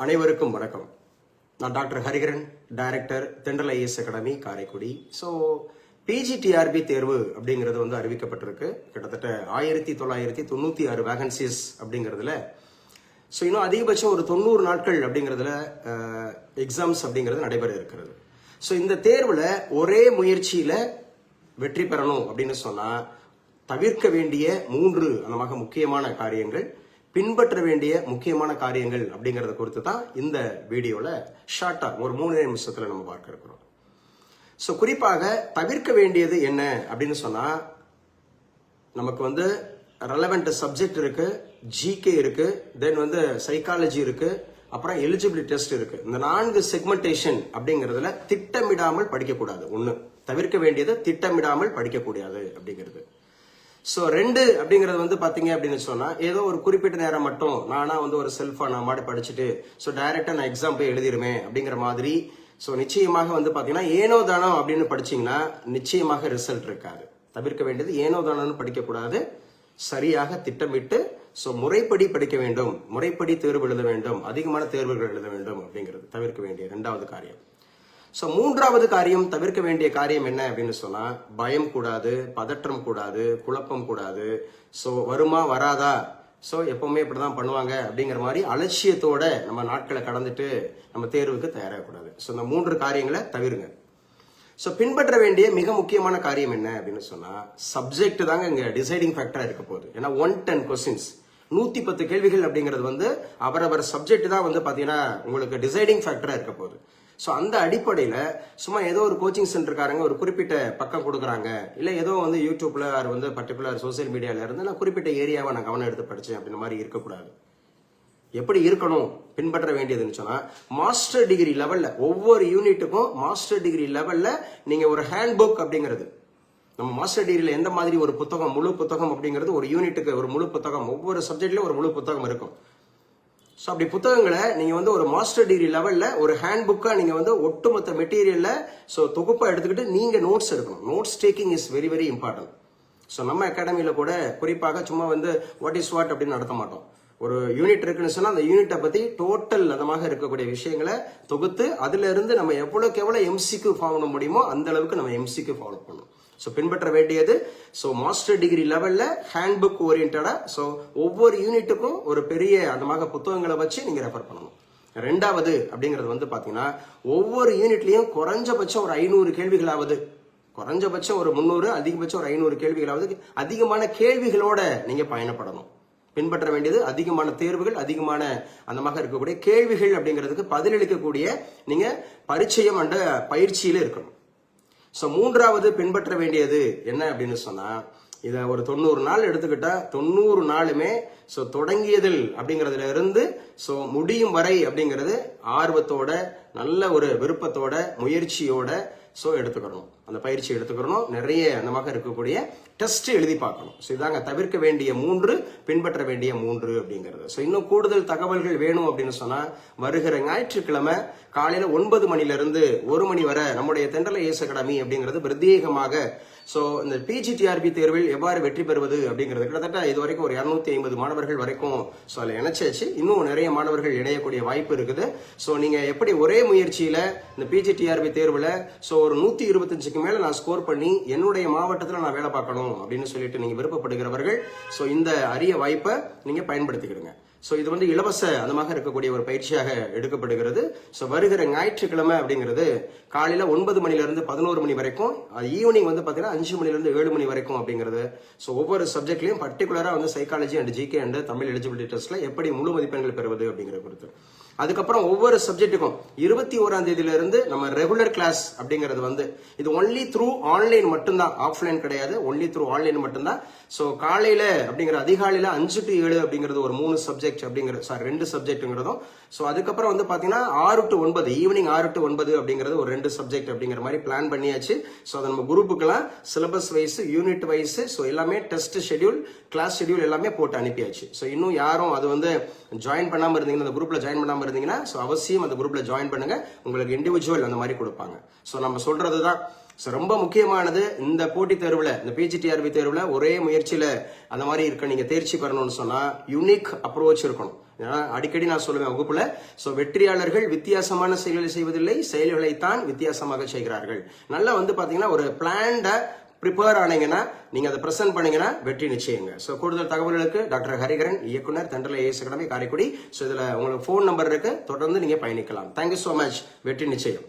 அனைவருக்கும் வணக்கம். நான் doctor Hariharan, director Thendral IAS academy Karaikudi. So PGTRB தேர்வு அப்படிங்கிறது வந்து அறிவிக்கப்பட்டிருக்கு. கிட்டத்தட்ட 1996 வேகன்சிஸ் அப்படிங்கிறதுல ஸோ இன்னும் அதிகபட்சம் ஒரு 90 நாட்கள் அப்படிங்கிறதுல எக்ஸாம்ஸ் அப்படிங்கிறது நடைபெற இருக்கிறது. ஸோ இந்த தேர்வில் ஒரே முயற்சியில் வெற்றி பெறணும் அப்படின்னு சொன்னால் தவிர்க்க வேண்டிய 3 அந்த முக்கியமான காரியங்கள், பின்பற்ற வேண்டிய முக்கியமான காரியங்கள் அப்படிங்கறத குறித்து தான் இந்த வீடியோல ஷார்ட்டா ஒரு 3 நிமிஷத்துல நம்ம பார்க்க இருக்கிறோம். ஸோ குறிப்பாக தவிர்க்க வேண்டியது என்ன அப்படின்னு சொன்னா, நமக்கு வந்து ரெலவெண்ட் சப்ஜெக்ட் இருக்கு, ஜிகே இருக்கு, தென் வந்து சைக்காலஜி இருக்கு, அப்புறம் எலிஜிபிலிட்டி டெஸ்ட் இருக்கு. இந்த 4 செக்மெண்டேஷன் அப்படிங்கறதுல திட்டமிடாமல் படிக்கக்கூடாது. ஒண்ணு தவிர்க்க வேண்டியது திட்டமிடாமல் படிக்கக்கூடாது அப்படிங்கிறது. ஸோ 2 அப்படிங்கிறது வந்து பாத்தீங்க அப்படின்னு சொன்னா, ஏதோ ஒரு குறிப்பிட்ட நேரம் மட்டும் நானா வந்து ஒரு செல்ஃபா நான் மாடி படிச்சுட்டு ஸோ டைரக்டா நான் எக்ஸாம் போய் எழுதிருவேன் அப்படிங்கிற மாதிரி. ஸோ நிச்சயமாக வந்து பாத்தீங்கன்னா ஏனோ தானோ அப்படின்னு படிச்சீங்கன்னா நிச்சயமாக ரிசல்ட் இருக்காது. தவிர்க்க வேண்டியது ஏனோ தானோன்னு படிக்கக்கூடாது, சரியாக திட்டமிட்டு ஸோ முறைப்படி படிக்க வேண்டும், முறைப்படி தேர்வு எழுத வேண்டும், அதிகமான தேர்வுகள் எழுத வேண்டும் அப்படிங்கிறது தவிர்க்க வேண்டிய 2வது காரியம். ஸோ 3வது காரியம், தவிர்க்க வேண்டிய காரியம் என்ன அப்படின்னு சொன்னா, பயம் கூடாது, பதற்றம் கூடாது, குழப்பம் கூடாது. ஸோ வருமா வராதா, ஸோ எப்பவுமே இப்படிதான் பண்ணுவாங்க அப்படிங்கிற மாதிரி அலட்சியத்தோட நம்ம நாட்களை கடந்துட்டு நம்ம தேர்வுக்கு தயாராகக்கூடாது. ஸோ இந்த 3 காரியங்களை தவிருங்க. ஸோ பின்பற்ற வேண்டிய மிக முக்கியமான காரியம் என்ன அப்படின்னு சொன்னா, சப்ஜெக்ட் தாங்க இங்க டிசைடிங் ஃபேக்டரா இருக்க போகுது. ஏன்னா 110 கொஸ்டின்ஸ், 110 கேள்விகள் அப்படிங்கிறது வந்து அவரவர் சப்ஜெக்ட் தான் வந்து பாத்தீங்கன்னா உங்களுக்கு டிசைடிங் ஃபேக்டரா இருக்க போகுது. ஸோ அந்த அடிப்படையில் சும்மா ஏதோ ஒரு கோச்சிங் சென்டருக்காரங்க ஒரு குறிப்பிட்ட பக்கம் கொடுக்குறாங்க, இல்லை ஏதோ வந்து யூடியூப்ல வந்து பர்டிகுலர் சோசியல் மீடியால இருந்து நான் குறிப்பிட்ட ஏரியாவை நான் கவனம் எடுத்து படித்தேன் அப்படின்ற மாதிரி இருக்கக்கூடாது. எப்படி இருக்கணும் பின்பற்ற வேண்டியதுன்னு சொன்னா, மாஸ்டர் டிகிரி லெவல்ல ஒவ்வொரு யூனிட்டுக்கும் மாஸ்டர் டிகிரி லெவல்ல நீங்க ஒரு ஹேண்ட் புக் அப்படிங்கிறது, நம்ம மாஸ்டர் டிகிரியில் எந்த மாதிரி ஒரு புத்தகம், முழு புத்தகம் அப்படிங்கிறது ஒரு யூனிட்டுக்கு ஒரு முழு புத்தகம், ஒவ்வொரு சப்ஜெக்ட்லயும் ஒரு முழு புத்தகம் இருக்கும். ஸோ அப்படி புத்தகங்களை நீங்க வந்து ஒரு மாஸ்டர் டிகிரி லெவல்ல ஒரு ஹேண்ட் புக்கா நீங்க வந்து ஒட்டுமொத்த மெட்டீரியல்ல ஸோ தொகுப்பா எடுத்துக்கிட்டு நீங்க நோட்ஸ் எடுக்கணும். Notes taking is very very important. So நம்ம அகாடமியில கூட குறிப்பாக சும்மா வந்து வாட் இஸ் வாட் அப்படின்னு நடத்த மாட்டோம். ஒரு யூனிட் இருக்குன்னு சொன்னா அந்த யூனிட்டை பத்தி டோட்டல் அதமாக இருக்கக்கூடிய விஷயங்களை தொகுத்து அதுல இருந்து நம்ம எவ்வளவுக்கு எவ்வளவு எம்சிக்கு ஃபாலோ பண்ண முடியுமோ அந்த அளவுக்கு நம்ம எம்சிக்கு ஃபாலோ பண்ணணும். ஸோ பின்பற்ற வேண்டியது ஸோ மாஸ்டர் டிகிரி லெவல்ல ஹேண்ட் புக் ஓரியன்டா ஸோ ஒவ்வொரு யூனிட்டுக்கும் ஒரு பெரிய அந்த புத்தகங்களை வச்சு நீங்க ரெஃபர் பண்ணணும். 2வது அப்படிங்கிறது வந்து பாத்தீங்கன்னா, ஒவ்வொரு யூனிட்லயும் குறைஞ்சபட்சம் ஒரு 500 கேள்விகளாவது, குறைஞ்சபட்சம் ஒரு 300, அதிகபட்சம் ஒரு 500 கேள்விகளாவது அதிகமான கேள்விகளோட நீங்க பயணப்படணும். பின்பற்ற வேண்டியது அதிகமான தேர்வுகள், அதிகமான அந்த இருக்கக்கூடிய கேள்விகள் அப்படிங்கிறதுக்கு பதிலளிக்கக்கூடிய நீங்க பரிச்சயம் அண்ட பயிற்சியில இருக்கணும். ஸோ 3வது பின்பற்ற வேண்டியது என்ன அப்படின்னு சொன்னா, இதை ஒரு 90 நாள் எடுத்துக்கிட்டா 90 நாளுமே ஸோ தொடங்கியதில் அப்படிங்கிறதுல இருந்து ஸோ முடியும் வரை அப்படிங்கிறது ஆர்வத்தோட, நல்ல ஒரு விருப்பத்தோட, முயற்சியோட ஸோ எடுத்துக்கணும், அந்த பயிற்சி எடுத்துக்கணும். நிறைய அந்த இருக்கக்கூடிய டெஸ்ட் எழுதி பார்க்கணும். ஸோ இதாங்க தவிர்க்க வேண்டிய 3, பின்பற்ற வேண்டிய 3 அப்படிங்கிறது. ஸோ இன்னும் கூடுதல் தகவல்கள் வேணும் அப்படின்னு சொன்னா, வருகிற ஞாயிற்றுக்கிழமை காலையில 9 மணிலிருந்து 1 மணி வரை நம்முடைய தென்றல் ஐஏஎஸ் அகாடமி அப்படிங்கிறது பிரத்யேகமாக ஸோ இந்த பிஜிடிஆர்பி தேர்வில் எவ்வாறு வெற்றி பெறுவது அப்படிங்கிறது கிட்டத்தட்ட இது வரைக்கும் ஒரு 250 மாணவர்கள் வரைக்கும் ஸோ அதில் இணைச்சாச்சு. இன்னும் நிறைய மாணவர்கள் இணையக்கூடிய வாய்ப்பு இருக்குது. ஸோ நீங்க எப்படி ஒரே முயற்சியில இந்த பிஜிடிஆர்பி தேர்வில் ஸோ ஒரு 125க்கு மேல நான் ஸ்கோர் பண்ணி என்னுடைய மாவட்டத்தில் நான் வேலை பார்க்கணும் அப்படின்னு சொல்லிட்டு நீங்க விருப்பப்படுகிறவர்கள் ஸோ இந்த அரிய வாய்ப்பை நீங்க பயன்படுத்திக்கிடுங்க. ஸோ இது வந்து இலவச அந்த இருக்கக்கூடிய ஒரு பயிற்சியாக எடுக்கப்படுகிறது. ஸோ வருகிற ஞாயிற்றுக்கிழமை அப்படிங்கிறது காலையில 9 மணிலிருந்து 11 மணி வரைக்கும், ஈவினிங் வந்து பாத்தீங்கன்னா 5 மணிலிருந்து 7 மணி வரைக்கும் அப்படிங்கிறது. ஸோ ஒவ்வொரு சப்ஜெக்ட்லயும் பர்டிகுலரா வந்து psychology and GK and Tamil eligibility டெஸ்ட்ல எப்படி முழு மதிப்பெண்கள் பெறுவது அப்படிங்கிற குறித்து. அதுக்கப்புறம் ஒவ்வொரு சப்ஜெக்ட்டுக்கும் 21ஆம் தேதியில இருந்து நம்ம ரெகுலர் கிளாஸ் அப்படிங்கிறது வந்து இது ஒன்லி த்ரூ ஆன்லைன் மட்டும்தான், ஆஃப்லைன் கிடையாது, ஒன்லி த்ரூ ஆன்லைன் மட்டும்தான். ஸோ காலையில அப்படிங்கிற அதிகாலையில 5 to 7 அப்படிங்கிறது ஒரு 3 சப்ஜெக்ட் அப்படிங்கிறது, 2 சப்ஜெக்ட்ங்கிறதும். ஸோ அதுக்கப்புறம் வந்து பாத்தீங்கன்னா 6 to 9, ஈவினிங் 6 to 9 அப்படிங்கிறது ஒரு 2 சப்ஜெக்ட் அப்படிங்கிற மாதிரி பிளான் பண்ணியாச்சு. ஸோ அதை நம்ம குரூப்புக்கெல்லாம் syllabus wise, unit wise so எல்லாமே டெஸ்ட் ஷெடியூல், கிளாஸ் ஷெடியூல் எல்லாமே போட்டு அனுப்பியாச்சு. ஸோ இன்னும் யாரும் அது வந்து ஜாயின் பண்ணாம இருந்தீங்கன்னா, அந்த குரூப்ல ஜாயின் பண்ணாம இருந்தீங்கன்னா ஸோ அவசியம் அந்த குரூப்ல ஜாயின் பண்ணுங்க. உங்களுக்கு இண்டிவிஜுவல் அந்த மாதிரி கொடுப்பாங்க. ஸோ நம்ம சொல்றதுதான் ரொம்ப முக்கியமானது. இந்த போட்டி தேர்வுல, இந்த பிஜிடிஆர்பி தேர்வுல ஒரே முயற்சியில அந்த மாதிரி இருக்க நீங்க தேர்ச்சி பெறணும்னு சொன்னா யூனிக் அப்ரோச் இருக்கணும். அடிக்கடி நான் சொல்லுவேன் வகுப்புல. ஸோ வெற்றியாளர்கள் வித்தியாசமான செயல்களை செய்வதில்லை, செயல்களைத்தான் வித்தியாசமாக செய்கிறார்கள். நல்லா வந்து பாத்தீங்கன்னா ஒரு பிளான்ட ப்ரிப்பேர் ஆனீங்கன்னா, நீங்க அதை பிரசன்ட் பண்ணீங்கன்னா வெற்றி நிச்சயங்க. ஸோ கூடுதல் தகவல்களுக்கு டாக்டர் ஹரிகரன், இயக்குனர், தென்றல் ஐஏஎஸ் அகாடமி, காரைக்குடி. ஸோ இதுல உங்களுக்கு ஃபோன் நம்பர் இருக்கு, தொடர்ந்து நீங்க பயணிக்கலாம். Thank you so much. வெற்றி நிச்சயம்.